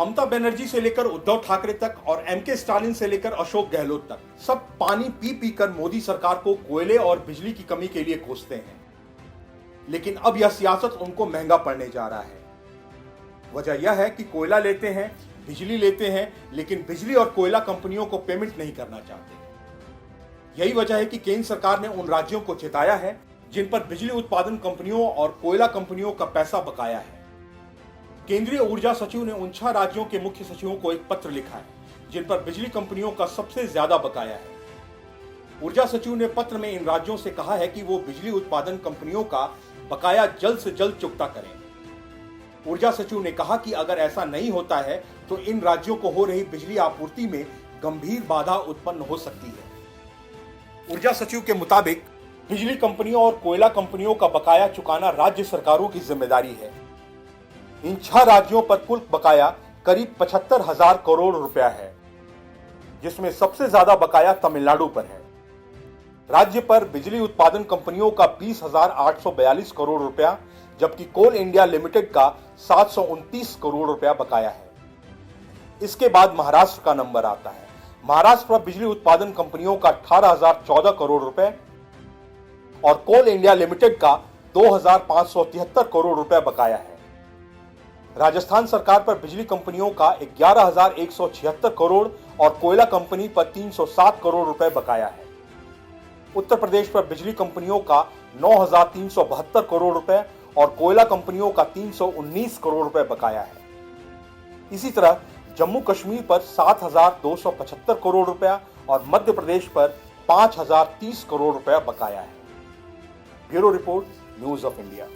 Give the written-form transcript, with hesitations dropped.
ममता बनर्जी से लेकर उद्धव ठाकरे तक और एमके स्टालिन से लेकर अशोक गहलोत तक सब पानी पी पी कर मोदी सरकार को कोयले और बिजली की कमी के लिए कोसते हैं। लेकिन अब यह सियासत उनको महंगा पड़ने जा रहा है। वजह यह है कि कोयला लेते हैं, बिजली लेते हैं, लेकिन बिजली और कोयला कंपनियों को पेमेंट नहीं करना चाहते। यही वजह है कि केंद्र सरकार ने उन राज्यों को चेताया है जिन पर बिजली उत्पादन कंपनियों और कोयला कंपनियों का पैसा बकाया है। केंद्रीय ऊर्जा सचिव ने उन 6 राज्यों के मुख्य सचिवों को एक पत्र लिखा है जिन पर बिजली कंपनियों का सबसे ज्यादा बकाया है। ऊर्जा सचिव ने पत्र में इन राज्यों से कहा है कि वो बिजली उत्पादन कंपनियों का बकाया जल्द से जल्द चुकता करें। ऊर्जा सचिव ने कहा कि अगर ऐसा नहीं होता है तो इन राज्यों को हो रही बिजली आपूर्ति में गंभीर बाधा उत्पन्न हो सकती है। ऊर्जा सचिव के मुताबिक बिजली कंपनियों और कोयला कंपनियों का बकाया चुकाना राज्य सरकारों की जिम्मेदारी है। इन 6 राज्यों पर कुल बकाया करीब 75,000 करोड़ रुपया है, जिसमें सबसे ज्यादा बकाया तमिलनाडु पर है। राज्य पर बिजली उत्पादन कंपनियों का 20,842 करोड़ रुपया, जबकि कोल इंडिया लिमिटेड का 729 करोड़ रुपया बकाया है। इसके बाद महाराष्ट्र का नंबर आता है। महाराष्ट्र पर बिजली उत्पादन कंपनियों का 18,014 करोड़ रुपए और कोल इंडिया लिमिटेड का 2,573 करोड़ रुपए बकाया है। राजस्थान सरकार पर बिजली कंपनियों का 11,176 करोड़ और कोयला कंपनी पर 307 करोड़ रुपए बकाया है। उत्तर प्रदेश पर बिजली कंपनियों का 9,372 करोड़ रुपए और कोयला कंपनियों का 319 करोड़ रुपए बकाया है। इसी तरह जम्मू कश्मीर पर 7,275 करोड़ रुपया और मध्य प्रदेश पर 5,030 करोड़ रुपया बकाया है। Bureau report, news of India.